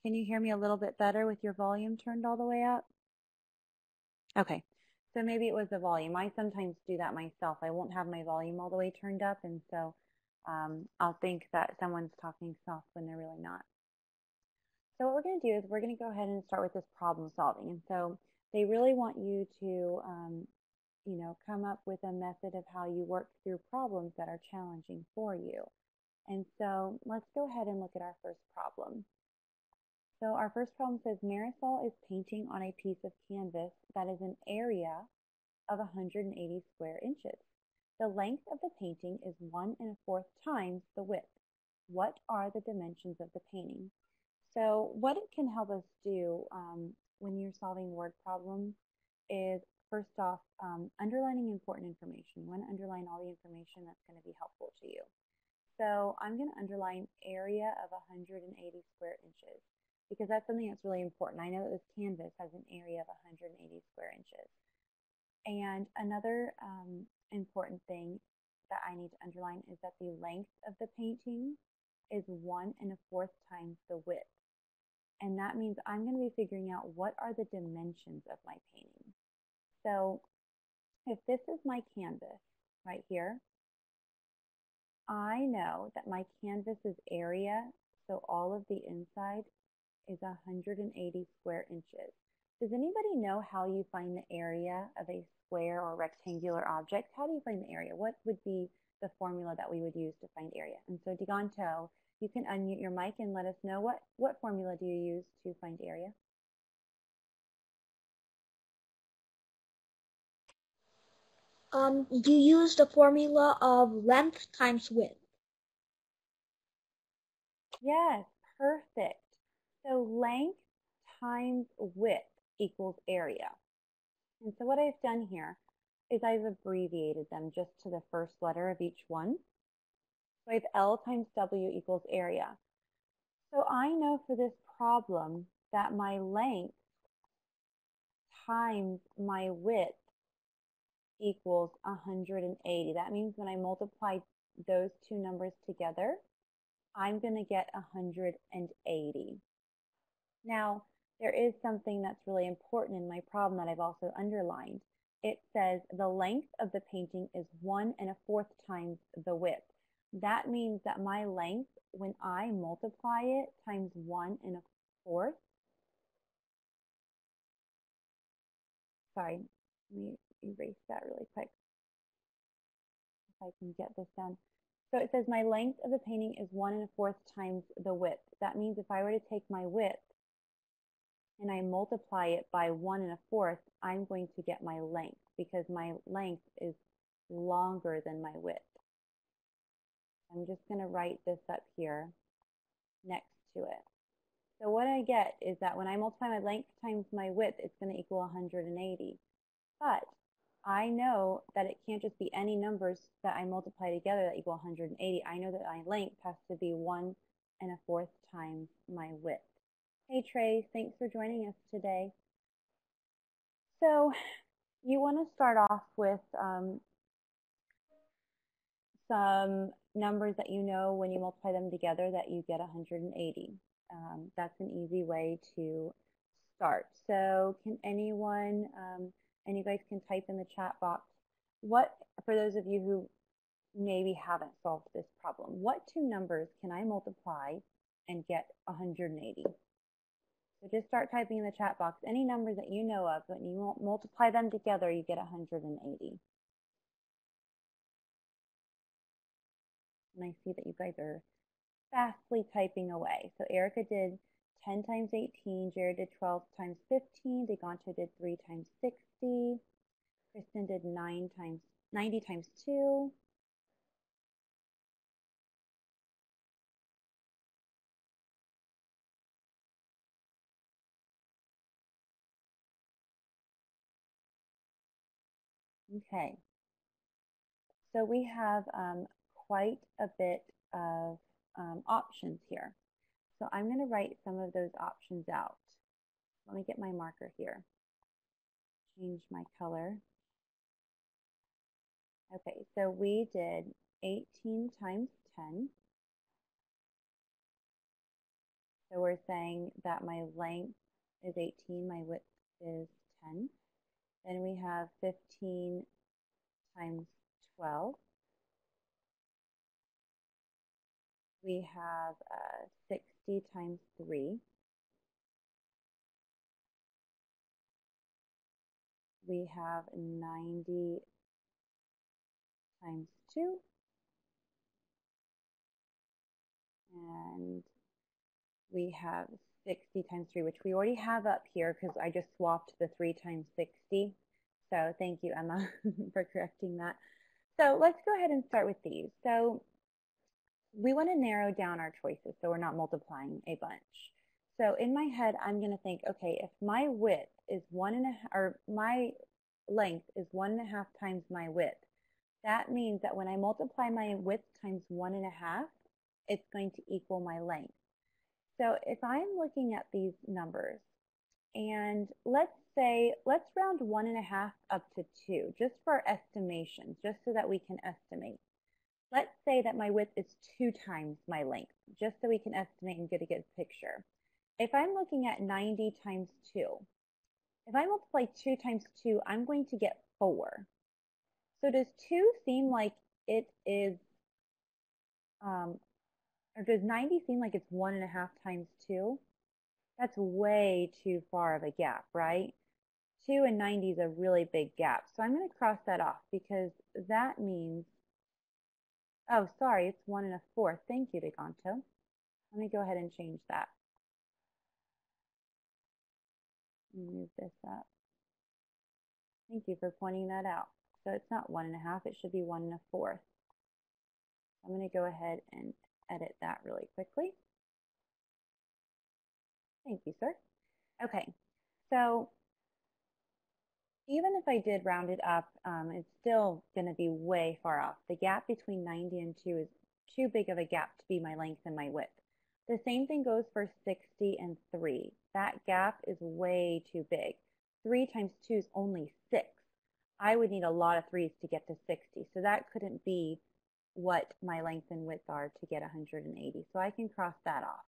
Can you hear me a little bit better with your volume turned all the way up? Okay, so maybe it was the volume. I sometimes do that myself. I won't have my volume all the way turned up, and so I'll think that someone's talking soft when they're really not. So what we're going to do is we're going to go ahead and start with this problem solving. And so they really want you to, come up with a method of how you work through problems that are challenging for you. And so let's go ahead and look at our first problem. So our first problem says Marisol is painting on a piece of canvas that is an area of 180 square inches. The length of the painting is 1 1/4 times the width. What are the dimensions of the painting? So what it can help us do when you're solving word problems is, first off, underlining important information. You want to underline all the information that's going to be helpful to you. So I'm going to underline area of 180 square inches because that's something that's really important. I know that this canvas has an area of 180 square inches. And another important thing that I need to underline is that the length of the painting is 1 1/4 times the width. And that means I'm going to be figuring out what are the dimensions of my painting. So if this is my canvas right here, I know that my canvas's area, so all of the inside, is 180 square inches. Does anybody know how you find the area of a square or rectangular object? How do you find the area? What would be the formula that we would use to find area? And so Diganto, you can unmute your mic and let us know what formula do you use to find area? You use the formula of length times width. Yes, perfect. So length times width equals area. And so what I've done here is I've abbreviated them just to the first letter of each one. So I have L times W equals area. So I know for this problem that my length times my width equals 180. That means when I multiply those two numbers together, I'm going to get 180. Now, there is something that's really important in my problem that I've also underlined. It says the length of the painting is 1 1/4 times the width. That means that my length, when I multiply it times 1 1/4, sorry, let me erase that really quick if I can get this done. So it says my length of the painting is 1 1/4 times the width. That means if I were to take my width and I multiply it by 1 1/4, I'm going to get my length because my length is longer than my width. I'm just going to write this up here next to it. So what I get is that when I multiply my length times my width, it's going to equal 180. But I know that it can't just be any numbers that I multiply together that equal 180. I know that my length has to be 1 1/4 times my width. Hey Trey, thanks for joining us today. So you want to start off with some numbers that you know when you multiply them together that you get 180. That's an easy way to start. So can anyone, and you guys can type in the chat box, for those of you who maybe haven't solved this problem, what two numbers can I multiply and get 180? So just start typing in the chat box any numbers that you know of. When you multiply them together, you get 180. And I see that you guys are fastly typing away. So Erica did 10 times 18, Jared did 12 times 15, Diganto did 3 times 60, Kristen did 90 times 2, okay. So we have quite a bit of options here. So I'm going to write some of those options out. Let me get my marker here. Change my color. Okay, so we did 18 times 10. So we're saying that my length is 18, my width is 10. Then we have 15 times 12. We have 60 times 3. We have 90 times 2. And we have 60 times 3, which we already have up here because I just swapped the 3 times 60. So thank you, Emma, for correcting that. So let's go ahead and start with these. So we want to narrow down our choices so we're not multiplying a bunch. So in my head, I'm going to think, okay, if my width is 1.5, or my length is 1.5 times my width, that means that when I multiply my width times 1.5, it's going to equal my length. So if I'm looking at these numbers, and let's round 1.5 up to 2, just for estimation, just so that we can estimate. Let's say that my width is 2 times my length, just so we can estimate and get a good picture. If I'm looking at 90 times 2, if I multiply 2 times 2, I'm going to get 4. So does 2 seem like it is, or does 90 seem like it's 1.5 times 2? That's way too far of a gap, right? 2 and 90 is a really big gap. So I'm going to cross that off because that means, oh, sorry, it's 1 1/4. Thank you, Deganto. Let me go ahead and change that. Move this up. Thank you for pointing that out. So it's not 1.5, it should be 1 1/4. I'm going to go ahead and edit that really quickly. Thank you, sir. Okay, so even if I did round it up, it's still going to be way far off. The gap between 90 and 2 is too big of a gap to be my length and my width. The same thing goes for 60 and 3. That gap is way too big. 3 times 2 is only 6. I would need a lot of 3's to get to 60, so that couldn't be what my length and width are to get 180. So I can cross that off.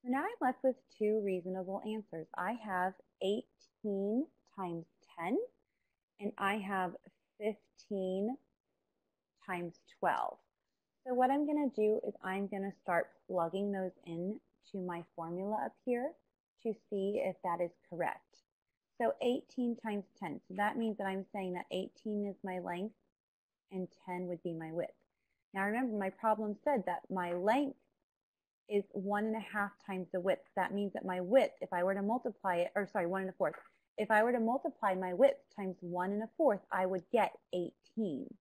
So now I'm left with 2 reasonable answers. I have 18 times 10, and I have 15 times 12. So what I'm going to do is I'm going to start plugging those in to my formula up here to see if that is correct. So 18 times 10. So that means that I'm saying that 18 is my length and 10 would be my width. Now remember, my problem said that my length is 1.5 times the width. That means that my width, if I were to multiply it, or sorry, 1 1/4. If I were to multiply my width times 1 1/4, I would get 18.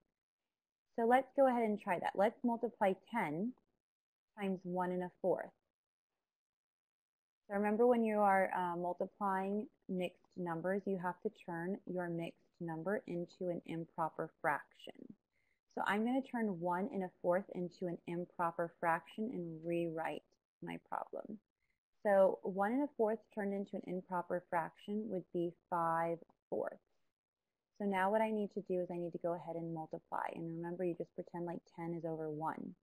So let's go ahead and try that. Let's multiply 10 times 1 1/4. So remember, when you are multiplying mixed numbers, you have to turn your mixed number into an improper fraction. So I'm going to turn 1 1/4 into an improper fraction and rewrite my problem. So 1 1/4 turned into an improper fraction would be 5/4. So now what I need to do is I need to go ahead and multiply. And remember, you just pretend like 10 is over 1.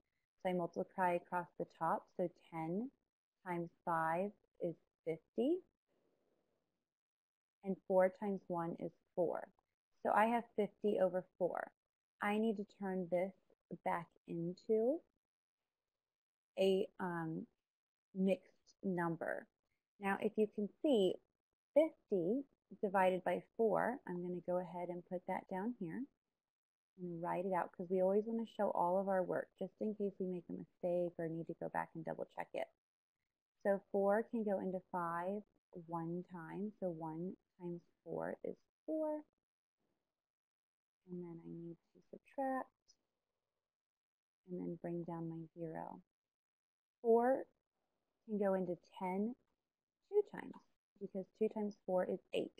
So I multiply across the top. So 10 times 5 is 50. And 4 times 1 is 4. So I have 50 over 4. I need to turn this back into a mixed number. Now, if you can see, 50 divided by 4, I'm going to go ahead and put that down here and write it out because we always want to show all of our work just in case we make a mistake or need to go back and double check it. So 4 can go into 5 one time. So 1 times 4 is 4. And then I need to subtract and then bring down my 0. 4 can go into 10 2 times because 2 times 4 is 8.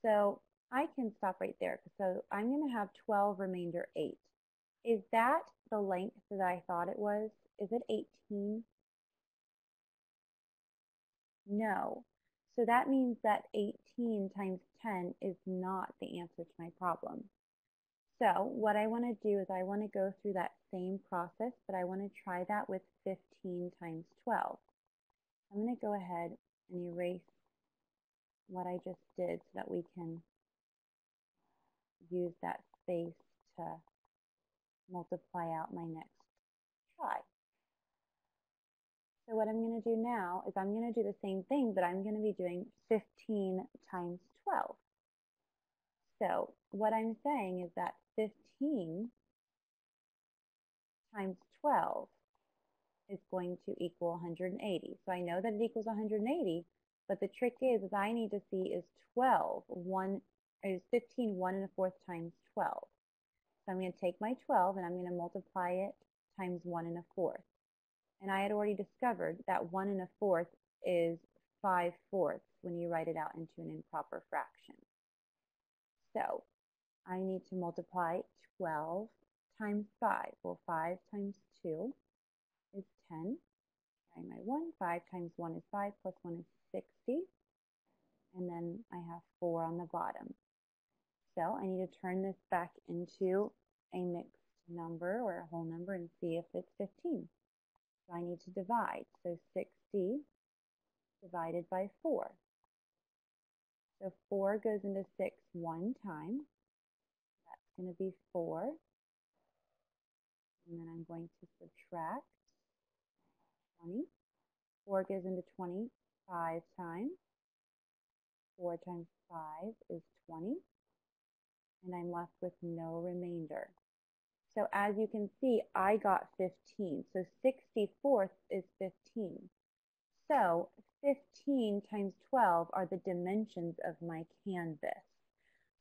So I can stop right there. So I'm going to have 12 remainder 8. Is that the length that I thought it was? Is it 18? No. So that means that 18 times 10 is not the answer to my problem. So what I want to do is I want to go through that same process, but I want to try that with 15 times 12. I'm going to go ahead and erase what I just did so that we can use that space to multiply out my next try. So what I'm going to do now is I'm going to do the same thing, but I'm going to be doing 15 times 12. So what I'm saying is that 15 times 12 is going to equal 180. So I know that it equals 180, but the trick is I need to see is 15 1 1/4 times 12. So I'm going to take my 12 and I'm going to multiply it times 1 1/4. And I had already discovered that 1 1/4 is 5/4 when you write it out into an improper fraction. So I need to multiply 12 times 5. Well, 5 times 2 is 10. Try my 1. 5 times 1 is 5, plus 1 is 60. And then I have 4 on the bottom. So I need to turn this back into a mixed number or a whole number and see if it's 15. So I need to divide. So 60 divided by 4. So 4 goes into 6 one time. That's going to be 4. And then I'm going to subtract 20. 4 goes into 20 5 times. 4 times 5 is 20. And I'm left with no remainder. So as you can see, I got 15. So 64th is 15. So 15 times 12 are the dimensions of my canvas.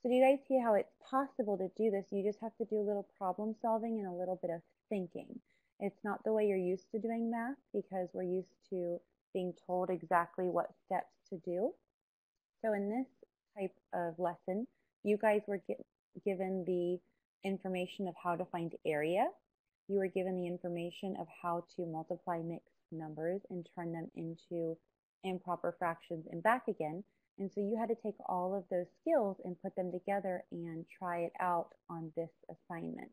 So do you guys see how it's possible to do this? You just have to do a little problem solving and a little bit of thinking. It's not the way you're used to doing math because we're used to being told exactly what steps to do. So in this type of lesson, you guys were given the information of how to find area. You were given the information of how to multiply mixed numbers and turn them into improper fractions and back again. And so you had to take all of those skills and put them together and try it out on this assignment.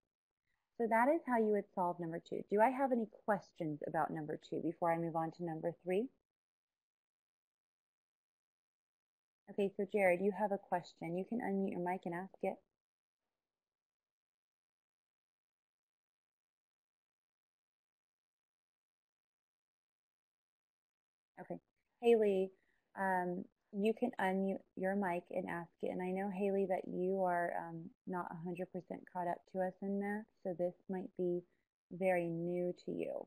So that is how you would solve number 2. Do I have any questions about number 2 before I move on to number 3? Okay, so Jared, you have a question. You can unmute your mic and ask it. Okay. Haley, you can unmute your mic and ask it. And I know, Haley, that you are not 100% caught up to us in math, so this might be very new to you.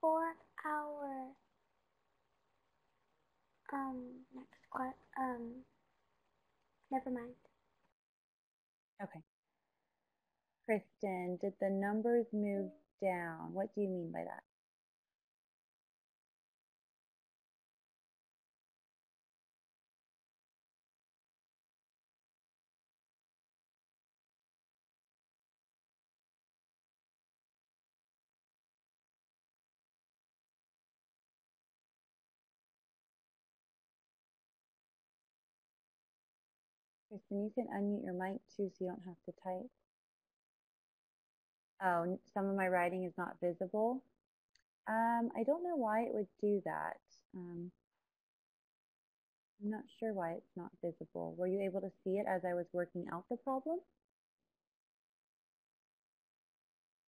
For our next question, never mind. Okay. Kristen, did the numbers move down? What do you mean by that? Kristen, you can unmute your mic too so you don't have to type. Oh, some of my writing is not visible. I don't know why it would do that. I'm not sure why it's not visible. Were you able to see it as I was working out the problem?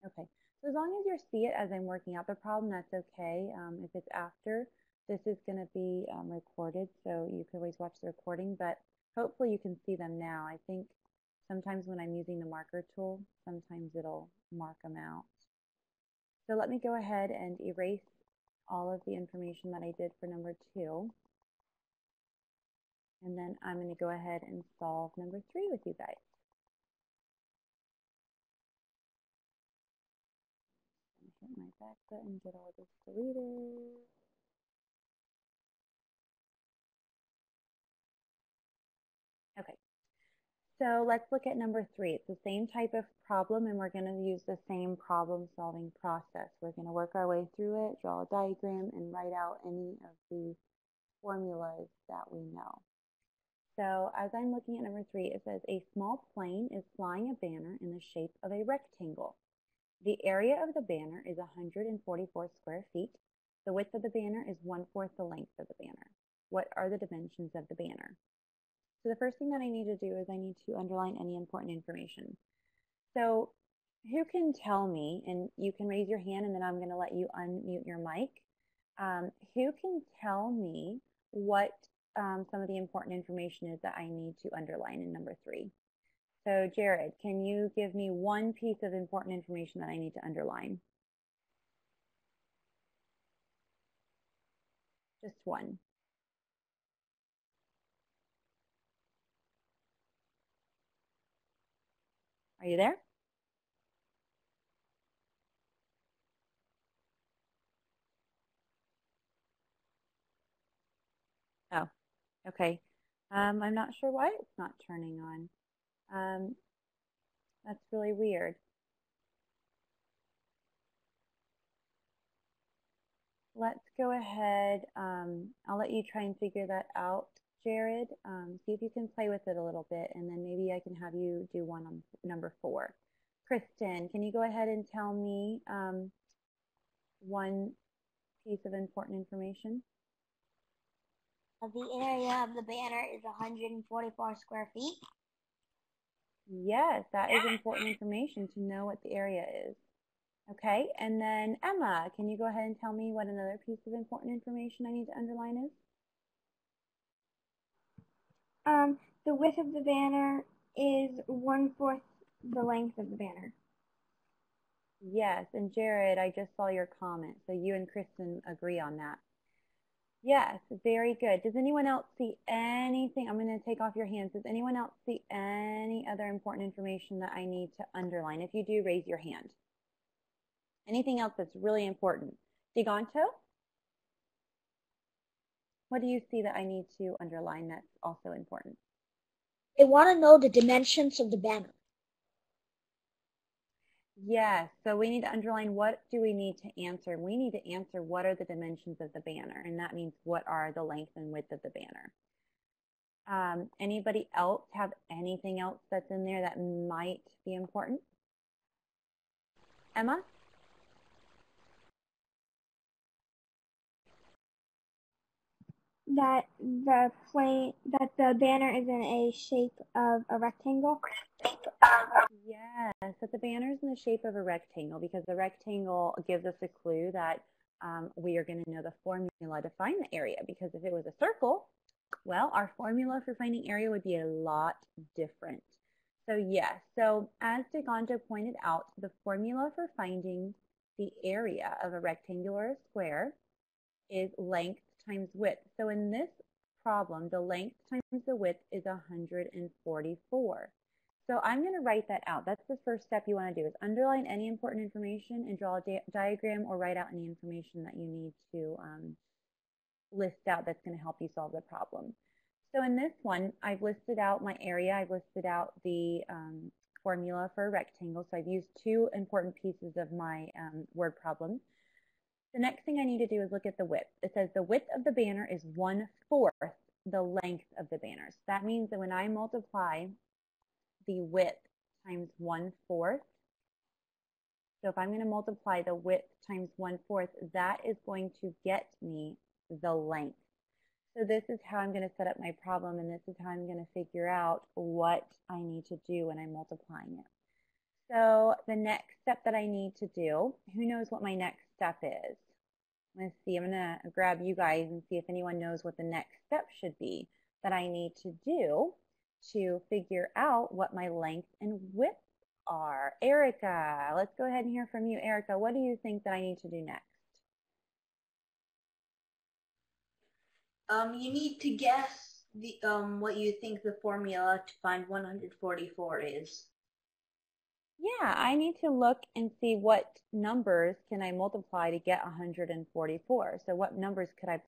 Okay, so as long as you see it as I'm working out the problem, that's okay. If it's after, this is going to be recorded, so you can always watch the recording, but hopefully you can see them now. I think sometimes when I'm using the marker tool, sometimes it'll mark them out. So let me go ahead and erase all of the information that I did for number 2. And then I'm going to go ahead and solve number 3 with you guys. Hit my back button, get all this deleted. Okay, so let's look at number 3. It's the same type of problem, and we're going to use the same problem-solving process. We're going to work our way through it, draw a diagram, and write out any of the formulas that we know. So as I'm looking at number 3, it says a small plane is flying a banner in the shape of a rectangle. The area of the banner is 144 square feet. The width of the banner is 1/4 the length of the banner. What are the dimensions of the banner? So the first thing that I need to do is I need to underline any important information. So who can tell me, and you can raise your hand and then I'm going to let you unmute your mic. Who can tell me what some of the important information is that I need to underline in number 3? So Jared, can you give me one piece of important information that I need to underline? Just one. Are you there? Oh, okay. I'm not sure why it's not turning on. That's really weird. Let's go ahead. I'll let you try and figure that out, Jared. See if you can play with it a little bit, and then maybe I can have you do one on number 4. Kristen, can you go ahead and tell me one piece of important information? The area of the banner is 144 square feet. Yes, that is important information to know what the area is. Okay, and then Emma, can you go ahead and tell me what another piece of important information I need to underline is? The width of the banner is 1/4 the length of the banner. Yes, and Jared, I just saw your comment, so you and Kristen agree on that. Yes, very good. Does anyone else see anything? I'm going to take off your hands. Does anyone else see any other important information that I need to underline? If you do, raise your hand. Anything else that's really important? Diganto? What do you see that I need to underline that's also important? I want to know the dimensions of the banner. Yes, so we need to underline what do we need to answer. We need to answer what are the dimensions of the banner, and that means what are the length and width of the banner. Anybody else have anything else that's in there that might be important? Emma? That the banner is in a shape of a rectangle. Yes, that the banner is in the shape of a rectangle because the rectangle gives us a clue that we are going to know the formula to find the area, because if it was a circle, well, our formula for finding area would be a lot different. So yes, so as Diganto pointed out, the formula for finding the area of a rectangle or a square is length times width. So in this problem, the length times the width is 144. So I'm going to write that out. That's the first step you want to do, is underline any important information and draw a diagram or write out any information that you need to list out that's going to help you solve the problem. So in this one, I've listed out my area. I've listed out the formula for a rectangle. So I've used 2 important pieces of my word problem. The next thing I need to do is look at the width. It says the width of the banner is 1/4 the length of the banner. So that means that when I multiply the width times 1/4, so if I'm going to multiply the width times 1/4, that is going to get me the length. So this is how I'm going to set up my problem, and this is how I'm going to figure out what I need to do when I'm multiplying it. So the next step that I need to do, who knows what my next step is? Let's see, I'm going to grab you guys and see if anyone knows what the next step should be that I need to do to figure out what my length and width are. Erica, let's go ahead and hear from you. Erica, what do you think that I need to do next? You need to guess the what you think the formula to find 144 is. Yeah, I need to look and see what numbers can I multiply to get 144. So what numbers could I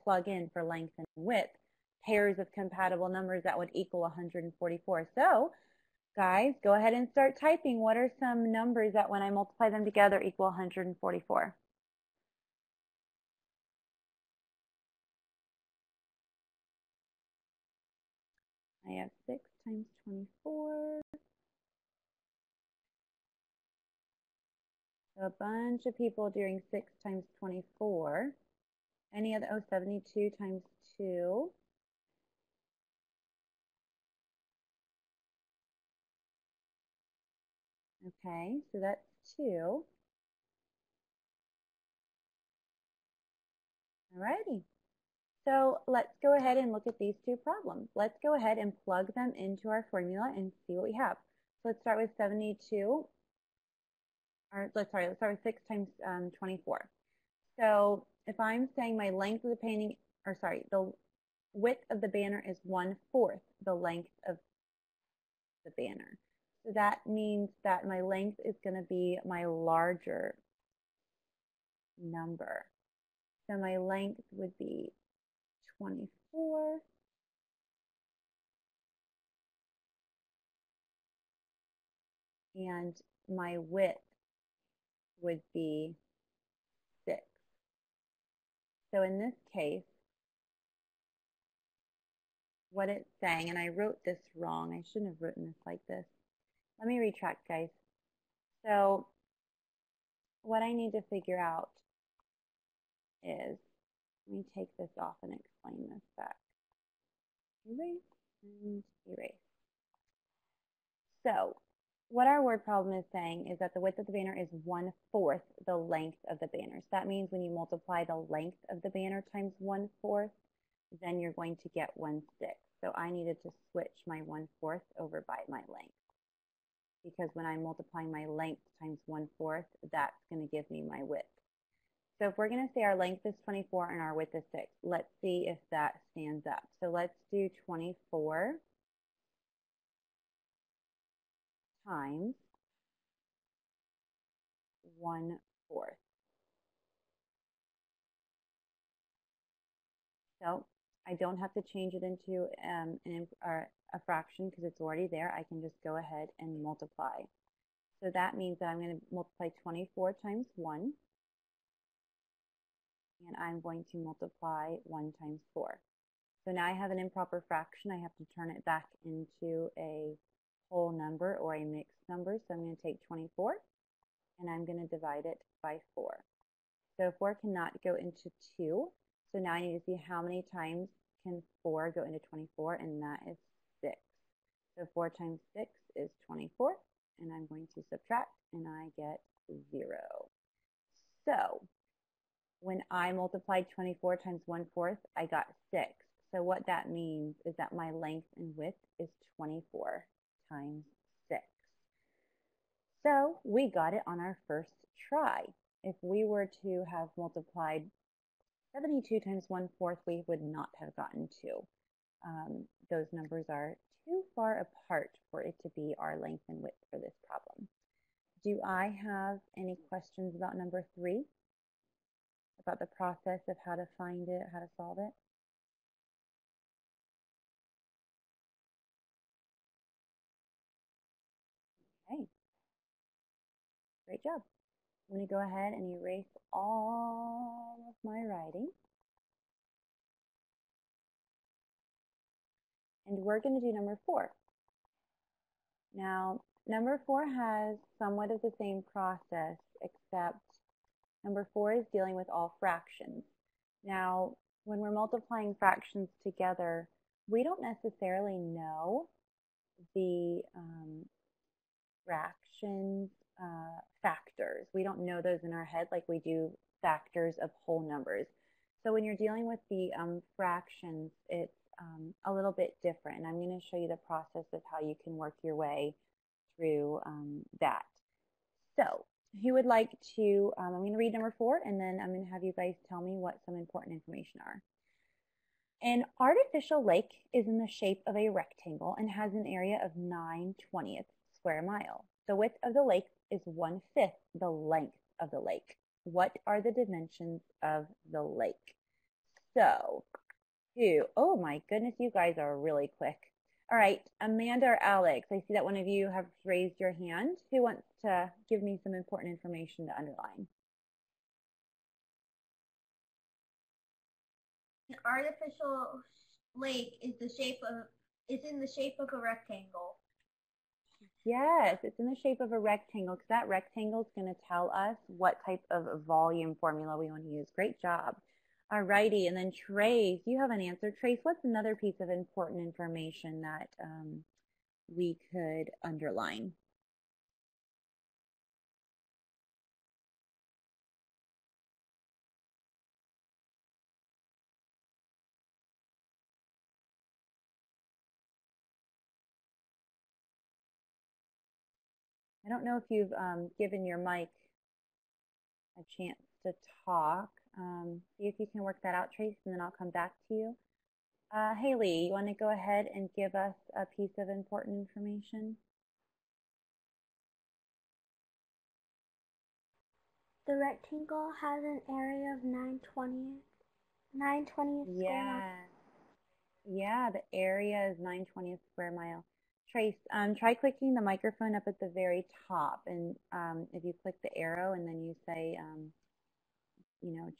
plug in for length and width? Pairs of compatible numbers that would equal 144. So guys, go ahead and start typing. What are some numbers that when I multiply them together equal 144? I have 6 times 24. So a bunch of people doing 6 times 24. Any other? Oh, 72 times 2. Okay, so that's 2. Alrighty. So let's go ahead and look at these two problems. Let's go ahead and plug them into our formula and see what we have. So let's start with 72. Or let's start with 6 times 24. So if I'm saying my length of the painting, or sorry, the width of the banner is 1/4 the length of the banner. So that means that my length is going to be my larger number. So my length would be 24. And my width would be 6. So in this case, what it's saying, and I wrote this wrong. I shouldn't have written this like this. Let me retract, guys. So what I need to figure out is, let me take this off and explain this back. Erase and erase. So what our word problem is saying is that the width of the banner is 1/4 the length of the banner. So that means when you multiply the length of the banner times 1/4, then you're going to get 1/6. So I needed to switch my 1/4 over by my length, because when I'm multiplying my length times 1/4, that's going to give me my width. So if we're going to say our length is 24 and our width is 6, let's see if that stands up. So let's do 24 times 1/4. So I don't have to change it into a fraction because it's already there. I can just go ahead and multiply. So that means that I'm going to multiply 24 times 1. And I'm going to multiply 1 times 4. So now I have an improper fraction. I have to turn it back into a whole number or a mixed number. So I'm going to take 24 and I'm going to divide it by 4. So 4 cannot go into 2. So now I need to see how many times can 4 go into 24, and that is 6. So 4 times 6 is 24, and I'm going to subtract, and I get 0. So when I multiplied 24 times 1/4, I got 6. So what that means is that my length and width is 24 times 6. So we got it on our first try. If we were to have multiplied 72 times 1/4, we would not have gotten 2. Those numbers are too far apart for it to be our length and width for this problem. Do I have any questions about number 3? About the process of how to find it, how to solve it? Okay, great job. I'm going to go ahead and erase all of my writing. And we're going to do number 4. Now, number 4 has somewhat of the same process, except number 4 is dealing with all fractions. Now, when we're multiplying fractions together, we don't necessarily know the fractions factors. We don't know those in our head like we do factors of whole numbers. So when you're dealing with the fractions, it's a little bit different. And I'm going to show you the process of how you can work your way through that. So who would like to, I'm going to read number 4, and then I'm going to have you guys tell me what some important information are. An artificial lake is in the shape of a rectangle and has an area of 9/20 square mile. The width of the lake is 1/5 the length of the lake. What are the dimensions of the lake? So, oh my goodness, you guys are really quick. All right, Amanda or Alex, I see that one of you have raised your hand. Who wants to give me some important information to underline? An artificial lake is the shape of It's in the shape of a rectangle. Yes, it's in the shape of a rectangle because that rectangle is going to tell us what type of volume formula we want to use. Great job. All righty, and then Trace, you have an answer. Trace, what's another piece of important information that we could underline? I don't know if you've given your mic a chance to talk. See if you can work that out, Trace, and then I'll come back to you. Haley, you want to go ahead and give us a piece of important information? The rectangle has an area of 9/20 square miles. Yeah, the area is 9/20 square mile. Trace, try clicking the microphone up at the very top, and if you click the arrow and then you say,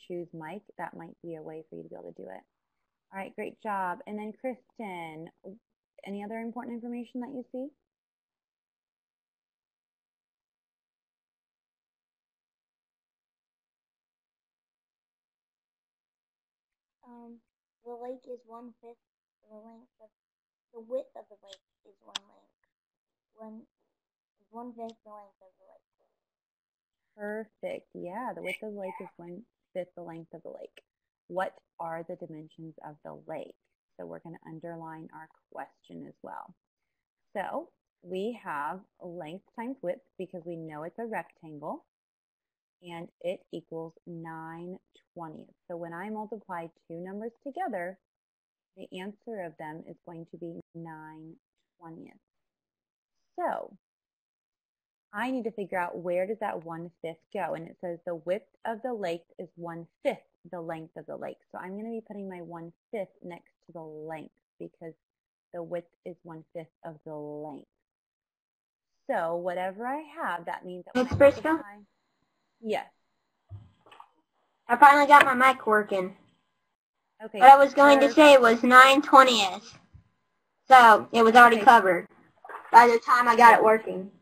choose mic, that might be a way for you to be able to do it. All right, great job. And then Kristen, any other important information that you see? The lake is 1/5 the length of the width of the lake is 1/5 the length of the lake. Perfect. Yeah, the width of the lake is 1/5 the length of the lake. What are the dimensions of the lake? So we're going to underline our question as well. So we have length times width because we know it's a rectangle, and it equals 9/20. So when I multiply two numbers together, the answer of them is going to be 9/20. So I need to figure out where does that 1/5 go, and it says the width of the lake is 1/5 the length of the lake. So I'm going to be putting my 1/5 next to the length because the width is 1/5 of the length. So whatever I have, that means that when I multiply, yes. I finally got my mic working. Okay. What I was going to say was 9/20. So it was already covered by the time I got it working.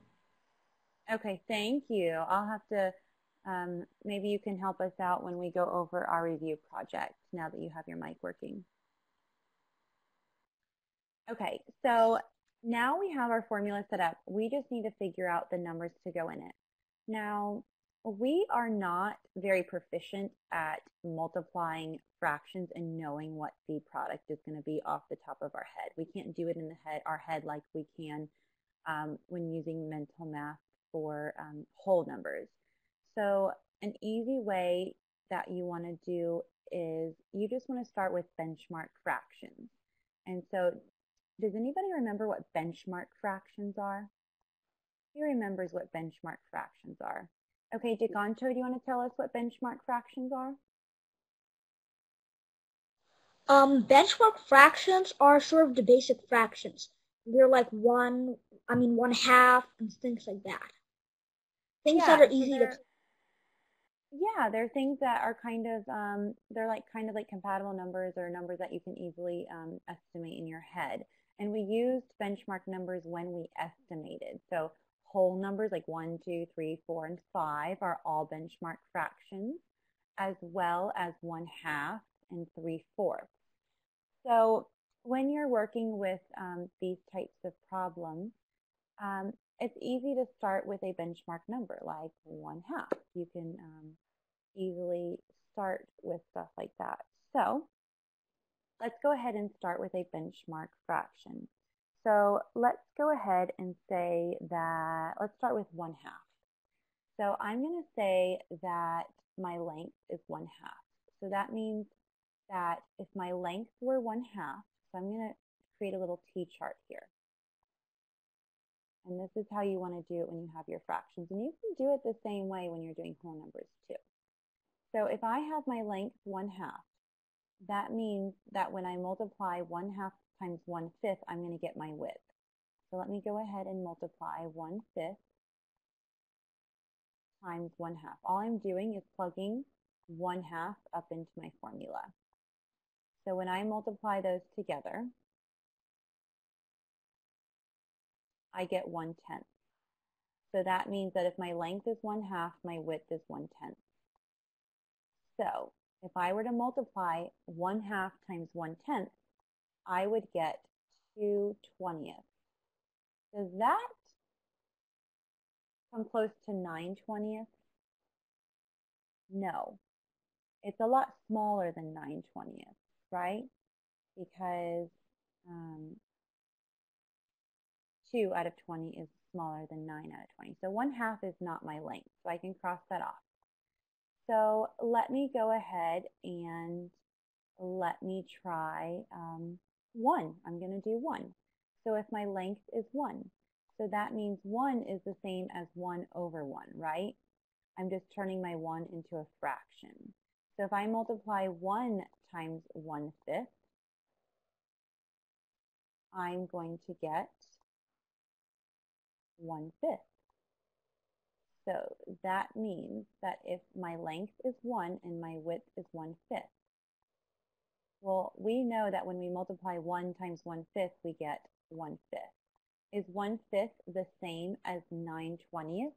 Okay, thank you. I'll have to, maybe you can help us out when we go over our review project now that you have your mic working. Okay, so now we have our formula set up. We just need to figure out the numbers to go in it. Now, we are not very proficient at multiplying fractions and knowing what the product is going to be off the top of our head. We can't do it in our head like we can when using mental math for whole numbers. So an easy way that you want to do is you just want to start with benchmark fractions. And so does anybody remember what benchmark fractions are? Who remembers what benchmark fractions are? Okay, DeGanto, do you want to tell us what benchmark fractions are? Benchmark fractions are sort of the basic fractions. They're like 1/2 and things like that. Things that are easy to. Yeah, they're things that are they're kind of like compatible numbers or numbers that you can easily estimate in your head. And we used benchmark numbers when we estimated. So whole numbers like 1, 2, 3, 4, and 5 are all benchmark fractions, as well as 1/2 and 3/4. So when you're working with these types of problems, it's easy to start with a benchmark number like 1/2. You can easily start with stuff like that. So let's go ahead and start with a benchmark fraction. So let's go ahead and say that, let's start with 1/2. So I'm going to say that my length is 1/2. So that means that if my length were 1/2, so I'm going to create a little T-chart here. And this is how you want to do it when you have your fractions. And you can do it the same way when you're doing whole numbers too. So if I have my length 1/2, that means that when I multiply 1/2 times 1/5, I'm going to get my width. So let me go ahead and multiply 1/5 times 1/2. All I'm doing is plugging 1/2 up into my formula. So when I multiply those together, I get 1/10. So that means that if my length is 1/2, my width is 1/10. So if I were to multiply 1/2 times 1/10, I would get 2/20. Does that come close to 9/20? No. It's a lot smaller than 9/20, right? Because 2 out of 20 is smaller than 9 out of 20. So 1/2 is not my length, so I can cross that off. So let me go ahead and let me try 1. I'm going to do 1. So if my length is 1, so that means 1 is the same as 1 over 1, right? I'm just turning my 1 into a fraction. So if I multiply 1 times 1/5, I'm going to get 1/5. So that means that if my length is 1 and my width is 1/5, well, we know that when we multiply 1 times 1/5, we get 1/5. Is 1/5 the same as 9/20?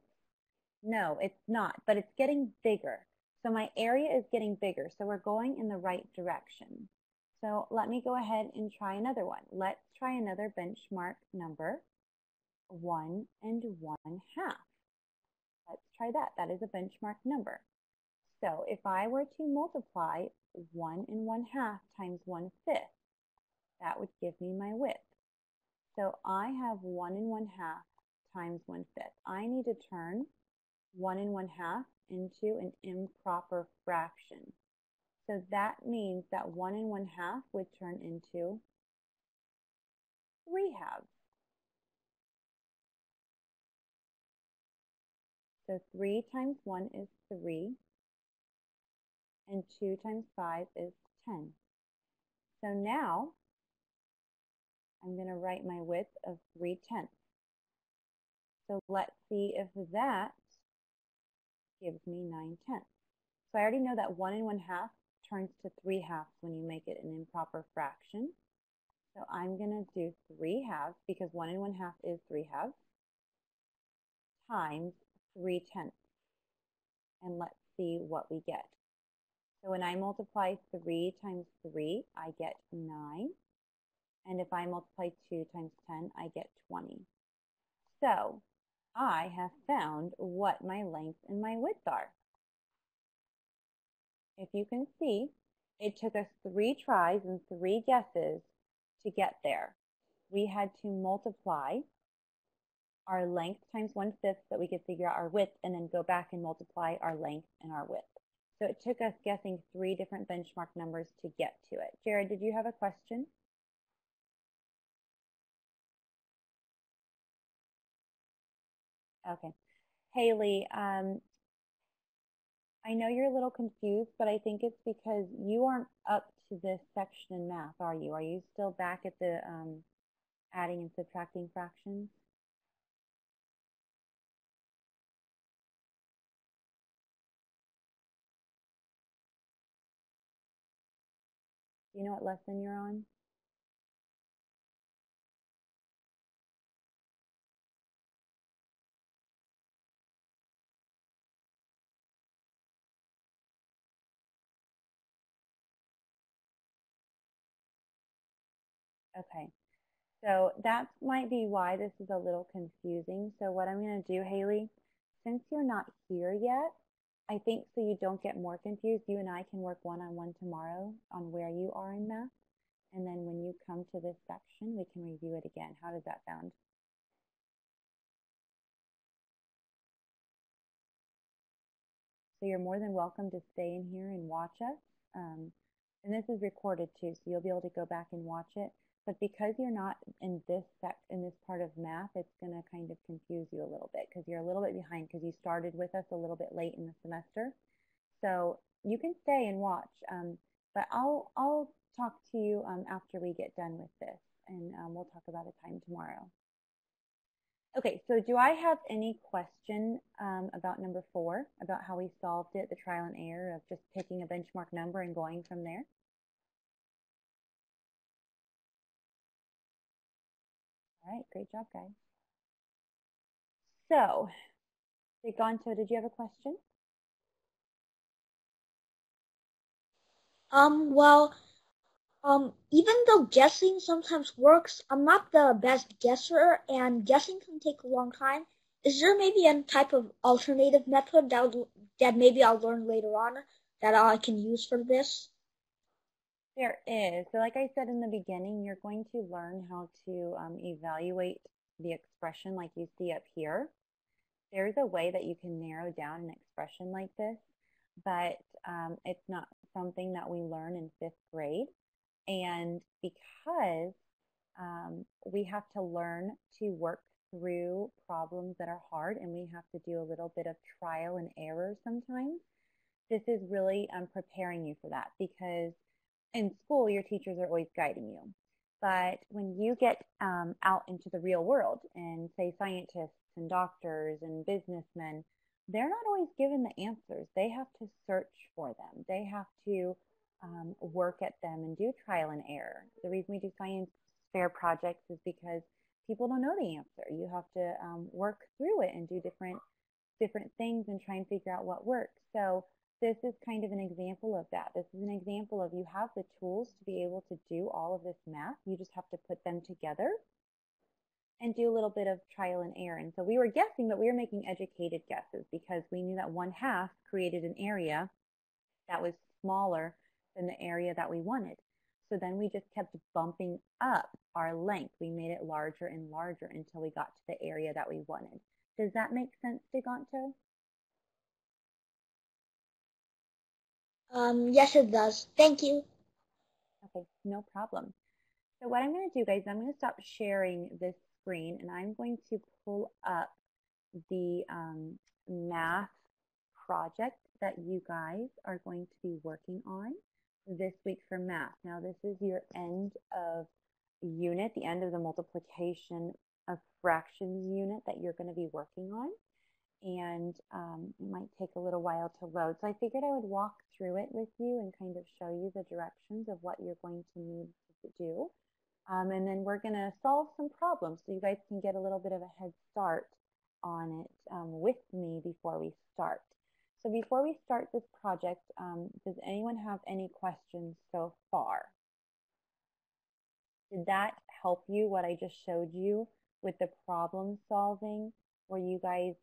No, it's not, but it's getting bigger. So my area is getting bigger, so we're going in the right direction. So let me go ahead and try another one. Let's try another benchmark number, 1 and 1/2. Let's try that. That is a benchmark number. So if I were to multiply 1 and 1/2 times 1/5, that would give me my width. So I have 1 and 1/2 times 1/5. I need to turn 1 and 1/2 into an improper fraction. So that means that 1 and 1/2 would turn into 3/2. So 3 times 1 is 3, and 2 times 5 is 10. So now I'm going to write my width of 3/10. So let's see if that gives me 9/10. So I already know that 1 and 1/2 turns to 3/2 when you make it an improper fraction. So I'm going to do 3/2 because 1 and 1/2 is 3/2 times 3/10. And let's see what we get. So when I multiply 3 times 3, I get 9. And if I multiply 2 times 10, I get 20. So I have found what my length and my width are. If you can see, it took us 3 tries and 3 guesses to get there. We had to multiply our length times 1/5 so that we could figure out our width, and then go back and multiply our length and our width. So it took us guessing 3 different benchmark numbers to get to it. Jared, did you have a question? Okay. Haley, I know you're a little confused, but I think it's because you aren't up to this section in math, are you? Are you still back at the adding and subtracting fractions? Do you know what lesson you're on? Okay. So that might be why this is a little confusing. So what I'm going to do, Haley, since you're not here yet, I think so you don't get more confused, you and I can work one-on-one tomorrow on where you are in math. And then when you come to this section, we can review it again. How does that sound? So you're more than welcome to stay in here and watch us. And this is recorded too, so you'll be able to go back and watch it. But because you're not in this part of math, it's going to kind of confuse you a little bit because you're a little bit behind because you started with us a little bit late in the semester. So you can stay and watch, but I'll talk to you after we get done with this, and we'll talk about a time tomorrow. Okay, so do I have any question about number 4, about how we solved it, the trial and error of just picking a benchmark number and going from there? All right, great job, guys. So, Gonto, did you have a question? Well, even though guessing sometimes works, I'm not the best guesser, and guessing can take a long time. Is there maybe a type of alternative method that maybe I'll learn later on that I can use for this? There is. So like I said in the beginning, you're going to learn how to evaluate the expression like you see up here. There's a way that you can narrow down an expression like this, but it's not something that we learn in 5th grade. And because we have to learn to work through problems that are hard, and we have to do a little bit of trial and error sometimes, this is really preparing you for that, because in school your teachers are always guiding you. But when you get out into the real world, and say scientists and doctors and businessmen, they're not always given the answers. They have to search for them. They have to work at them and do trial and error. The reason we do science fair projects is because people don't know the answer. You have to work through it and do different things and try and figure out what works. So this is kind of an example of that. This is an example of, you have the tools to be able to do all of this math. You just have to put them together and do a little bit of trial and error. And so we were guessing, but we were making educated guesses because we knew that 1/2 created an area that was smaller than the area that we wanted. So then we just kept bumping up our length. We made it larger and larger until we got to the area that we wanted. Does that make sense, Diganto? Yes, it does. Thank you. Okay, no problem. So what I'm going to do, guys, I'm going to stop sharing this screen, and I'm going to pull up the math project that you guys are going to be working on this week for math. Now, this is your end of unit, the end of the multiplication of fractions unit that you're going to be working on. And it might take a little while to load. So I figured I would walk through it with you and kind of show you the directions of what you're going to need to do. And then we're going to solve some problems so you guys can get a little bit of a head start on it with me before we start. So before we start this project, does anyone have any questions so far? Did that help you, what I just showed you with the problem solving? Were you guys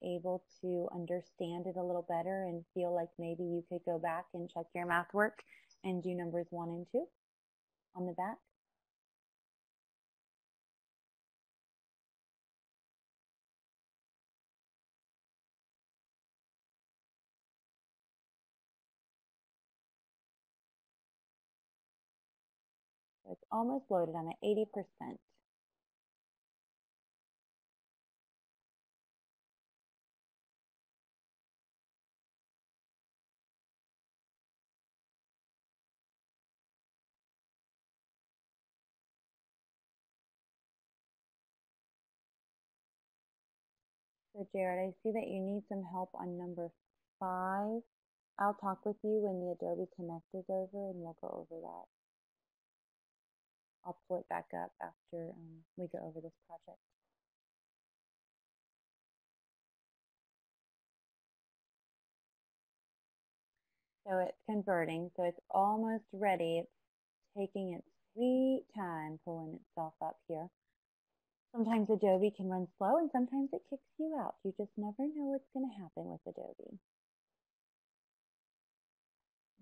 able to understand it a little better and feel like maybe you could go back and check your math work and do numbers 1 and 2 on the back? So it's almost loaded. I'm at 80%. So Jared, I see that you need some help on number 5. I'll talk with you when the Adobe Connect is over and we'll go over that. I'll pull it back up after we go over this project. So it's converting, so it's almost ready. It's taking its sweet time pulling itself up here. Sometimes Adobe can run slow and sometimes it kicks you out. You just never know what's going to happen with Adobe.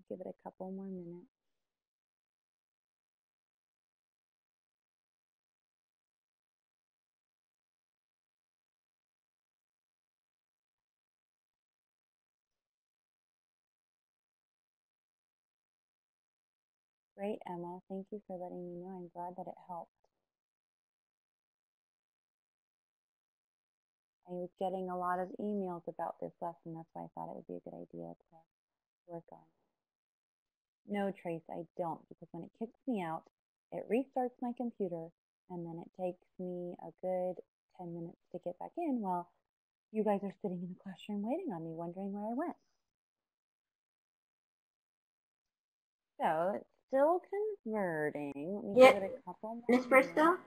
Give it a couple more minutes. Great, Emma. Thank you for letting me know. I'm glad that it helped. I was getting a lot of emails about this lesson. That's why I thought it would be a good idea to work on. No, Trace, I don't, because when it kicks me out, it restarts my computer, and then it takes me a good 10 minutes to get back in while you guys are sitting in the classroom waiting on me, wondering where I went. So it's still converting. Let me give it a couple more Miss Briscoe?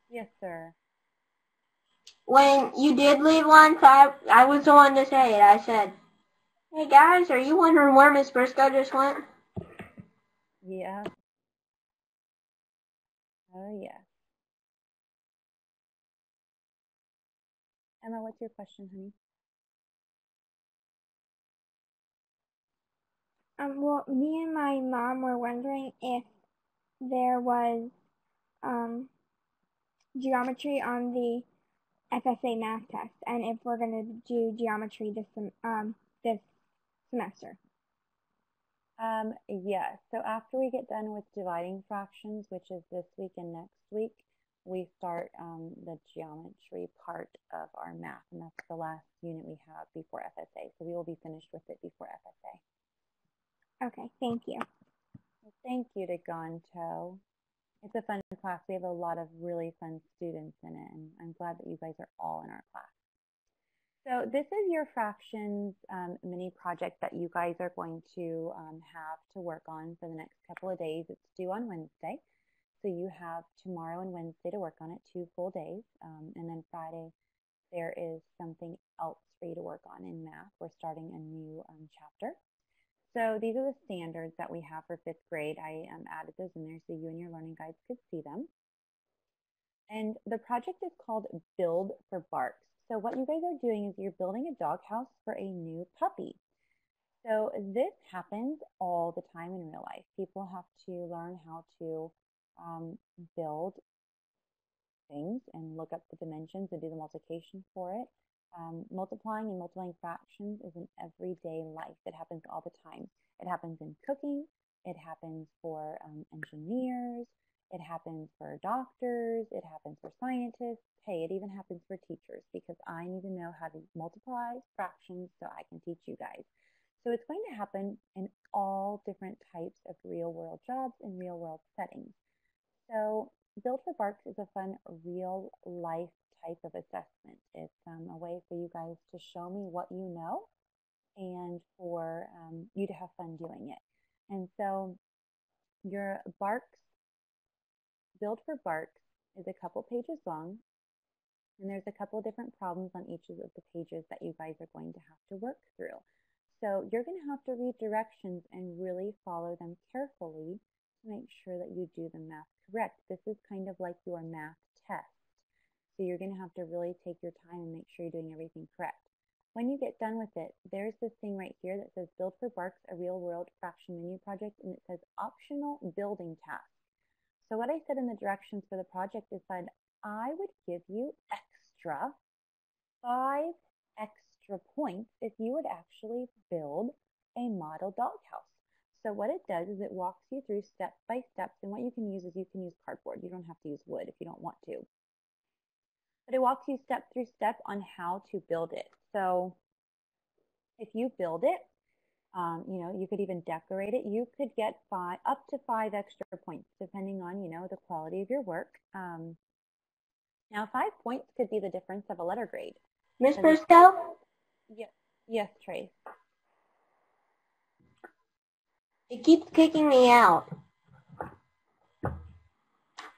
Yes, sir. when you did leave lunch, I was the one to say it. I said, "Hey guys, are you wondering where Miss Briscoe just went?" Yeah. Oh, yeah. Emma, what's your question, honey? Well, me and my mom were wondering if there was geometry on the FSA math test, and if we're going to do geometry this semester. Yes. So after we get done with dividing fractions, which is this week and next week, we start the geometry part of our math, and that's the last unit we have before FSA. So we will be finished with it before FSA. Okay, thank you. Thank you to Gonto. It's a fun class. We have a lot of really fun students in it, and I'm glad that you guys are all in our class. So this is your fractions mini project that you guys are going to have to work on for the next couple of days. It's due on Wednesday. So you have tomorrow and Wednesday to work on it, 2 full days. And then Friday, there is something else for you to work on in math. We're starting a new chapter. So these are the standards that we have for 5th grade. I added those in there so you and your learning guides could see them. And the project is called Build for Barks. So what you guys are doing is you're building a doghouse for a new puppy. So this happens all the time in real life. People have to learn how to build things and look up the dimensions and do the multiplication for it. Multiplying and multiplying fractions is an everyday life. It happens all the time. It happens in cooking. It happens for engineers. It happens for doctors. It happens for scientists. Hey, it even happens for teachers because I need to know how to multiply fractions so I can teach you guys. So it's going to happen in all different types of real world jobs and real world settings. So Build for Barks is a fun real life type of assessment. It's a way for you guys to show me what you know and for you to have fun doing it. And so your Barks, Build for Barks is a couple pages long, and there's a couple different problems on each of the pages that you guys are going to have to work through. So you're going to have to read directions and really follow them carefully to make sure that you do the math correct. This is kind of like your math test. So you're going to have to really take your time and make sure you're doing everything correct. When you get done with it, there's this thing right here that says Build for Barks, a real world fraction menu project, and it says optional building task. So what I said in the directions for the project is that I would give you extra 5 extra points if you would actually build a model doghouse. So what it does is it walks you through step by steps, and what you can use is you can use cardboard. You don't have to use wood if you don't want to. But it walks you step through step on how to build it. So if you build it, you could even decorate it. You could get up to 5 extra points, depending on, the quality of your work. Now, 5 points could be the difference of a letter grade. Miss Briscoe? Yes, Trace. It keeps kicking me out.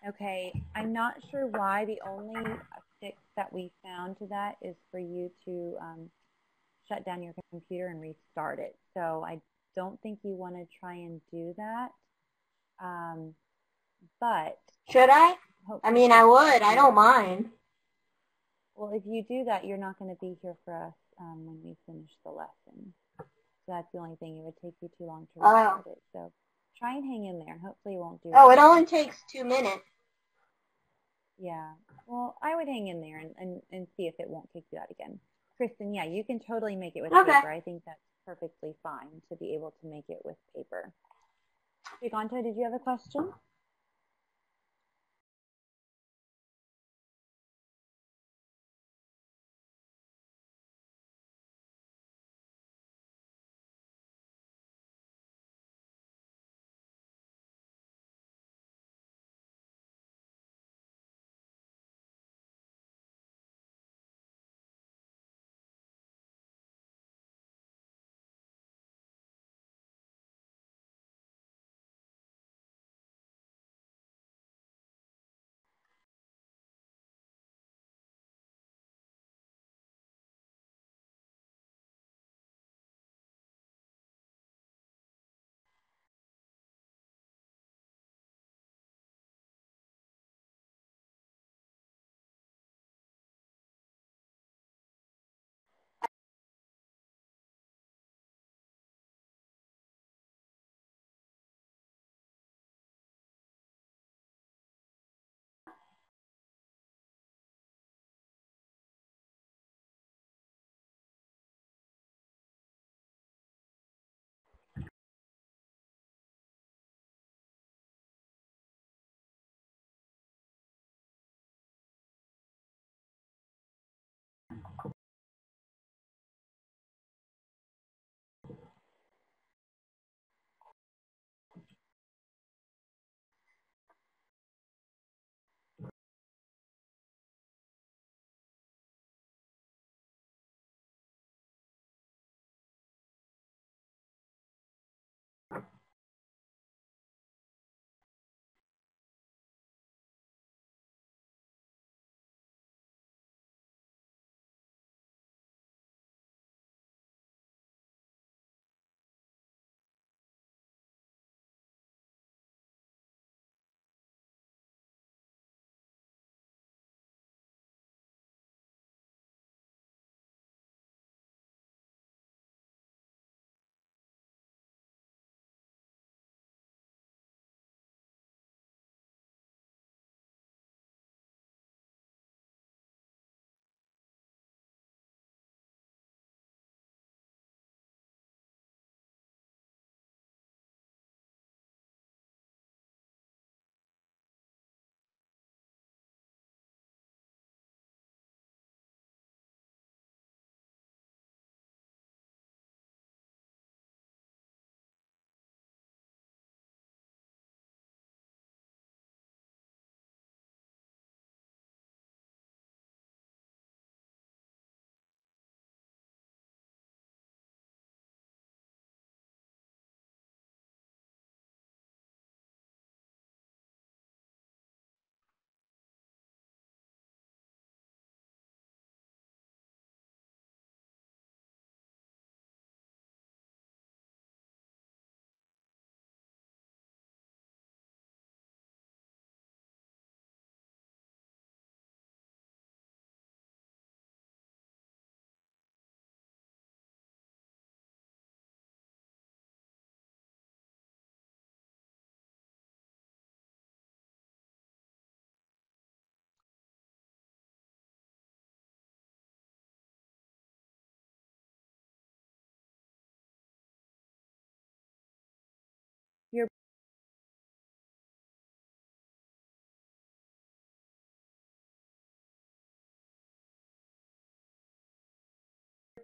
Okay, I'm not sure why. The only fix that we found to that is for you to shut down your computer and restart it. So I don't think you want to try and do that. But should I? I mean, I would. I don't mind. Well, if you do that, you're not going to be here for us when we finish the lesson. So that's the only thing. It would take you too long to restart it. So try and hang in there. Hopefully it won't do it. Oh, it only takes 2 minutes. Yeah. Well, I would hang in there and see if it won't kick you out again. Kristen, yeah, you can totally make it with paper. I think that's perfectly fine to be able to make it with paper. Giganto, did you have a question?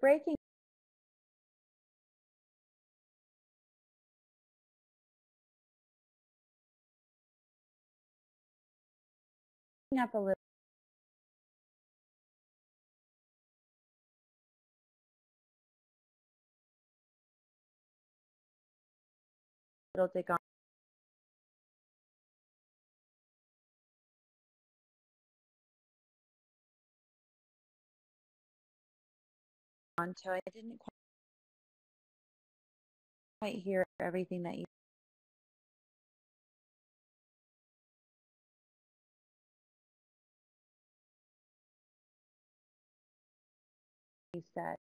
breaking up a little, dig on to. I didn't quite hear everything that you said.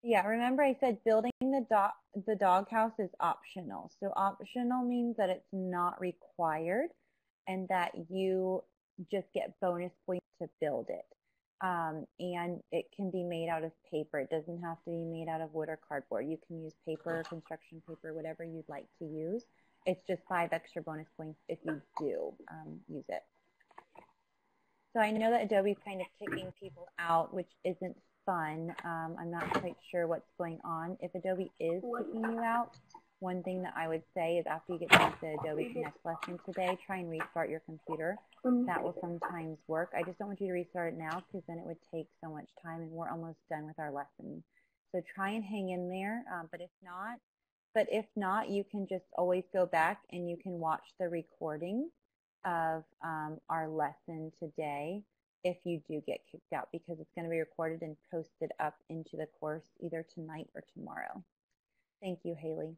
Yeah, remember I said building the doghouse is optional. So optional means that it's not required and that you just get bonus points to build it. And it can be made out of paper. It doesn't have to be made out of wood or cardboard. You can use paper, construction paper, whatever you'd like to use. It's just 5 extra bonus points if you do use it. So I know that Adobe's kind of kicking people out, which isn't fun. I'm not quite sure what's going on. If Adobe is kicking you out, one thing that I would say is after you get done with the Adobe Connect lesson today, try and restart your computer. That will sometimes work. I just don't want you to restart it now because then it would take so much time and we're almost done with our lesson. So try and hang in there, but if not, you can just always go back and you can watch the recording of our lesson today if you do get kicked out, because it's going to be recorded and posted up into the course either tonight or tomorrow. Thank you, Haley.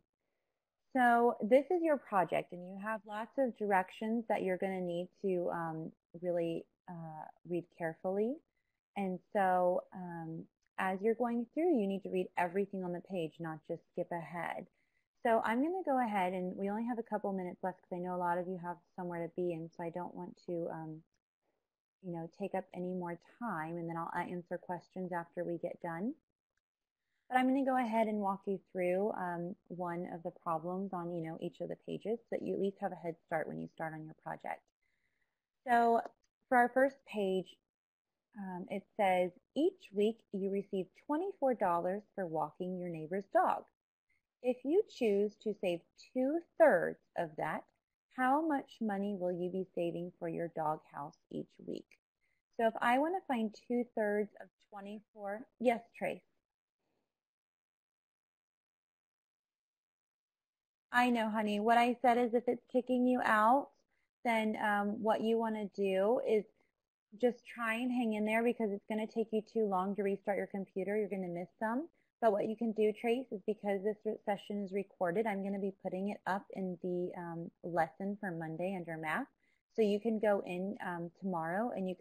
So this is your project, and you have lots of directions that you're going to need to really read carefully. And so as you're going through, you need to read everything on the page, not just skip ahead. So I'm going to go ahead, and we only have a couple minutes left because I know a lot of you have somewhere to be, and so I don't want to take up any more time, and then I'll answer questions after we get done. But I'm going to go ahead and walk you through one of the problems on each of the pages so that you at least have a head start when you start on your project. So for our first page, it says, each week you receive $24 for walking your neighbor's dog. If you choose to save 2/3 of that, how much money will you be saving for your doghouse each week? So if I want to find 2/3 of 24, yes, Trace. I know, honey. What I said is if it's kicking you out, then what you want to do is just try and hang in there, because it's going to take you too long to restart your computer. You're going to miss some. But what you can do, Trace, is because this session is recorded, I'm going to be putting it up in the lesson for Monday under math. So you can go in tomorrow and you can